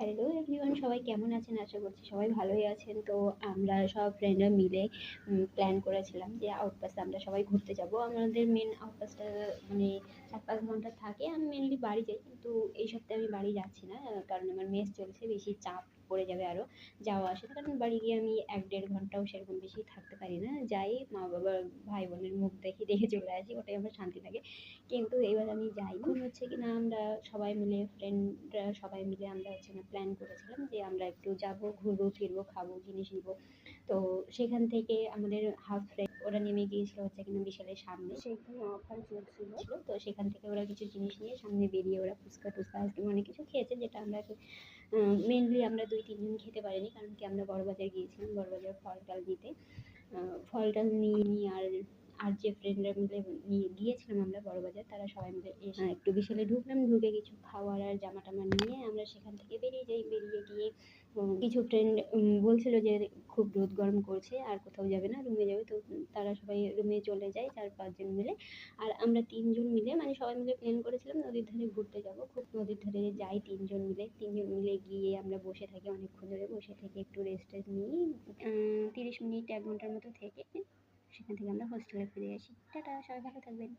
Hello everyone, সবাই কেমন আছেন? আশা করছি সবাই ভালোই আছেন। তো আমরা সব ফ্রেন্ডরা মিলে প্ল্যান করেছিলাম যে আউটপাসে আমরা সবাই ঘুরতে যাব। আমাদের মেন আউটপাসটা মানে ৪-৫ ঘন্টা থাকে। আমি মেনলি বাড়ি যাই, কিন্তু এই সপ্তাহে আমি বাড়ি যাচ্ছি না। কারণ আমার মেস চলছে, বেশি চাপ পড়ে যাবে আরও যাওয়া আসাতে। কারণ বাড়ি গিয়ে আমি ১-১.৫ ঘন্টাও সেরকম বেশি থাকতে পারি না। যাই মা-বাবা, ভাই-বোনের মুখ দেখে চলে আসি, ওটাই আমার শান্তি লাগে। কিন্তু এবার আমি যাইনি। এখন হচ্ছে কিনা আমরা সবাই মিলে ফ্রেন্ডরা সবাই মিলে আমরা হচ্ছে না প্ল্যান করেছিলাম যে আমরা একটু যাবো, ঘুরবো ফিরবো, খাবো, জিনিস নিবো। তো সেখান থেকে আমাদের হাফ ফ্রেন্ড ওরা নেমে গিয়েছিল হচ্ছে কিনা বিশালের সামনে, সেখানে অফার চলছিল। তো সেখান থেকে ওরা কিছু জিনিস নিয়ে সামনে বেরিয়ে ওরা ফুচকা টুচকা আইসক্রিম অনেক কিছু খেয়েছে, যেটা আমরা মেনলি আমরা ২-৩ জন খেতে পারিনি। কারণ কি আমরা বড়বাজার গিয়েছিলাম, বড়বাজার ফল টল নিতে। ফল টল নিয়ে আর যে ফ্রেন্ডরা মিলে নিয়ে গিয়েছিলাম আমরা বড়বাজার, তারা সবাই মিলে এসে একটু বিশালে ঢুকলাম। ঢুকে কিছু খাওয়ার আর জামা টামা নিয়ে আমরা সেখান থেকে বেরিয়ে যাই। বেরিয়ে গিয়ে কিছু ফ্রেন্ড বলছিল যে খুব রোদ গরম করছে, আর কোথাও যাবে না, রুমে যাবে। তো তারা সবাই রুমে চলে যায় ৪-৫ জন মিলে। আর আমরা ৩ জন মিলে মানে সবাই মিলে প্ল্যান করেছিলাম নদীর ধারে ঘুরতে যাব। খুব নদীর ধারে যাই ৩ জন মিলে। ৩ জন মিলে গিয়ে আমরা বসে থাকি অনেকক্ষণ ধরে। বসে থেকে একটু রেস্ট টেস্ট নিই। ৩০ মিনিট ১ ঘন্টার মতো থেকে সেখান থেকে আমরা হোস্টেলে ফিরে আসি। টাটা, সবাই ভালো থাকবেন।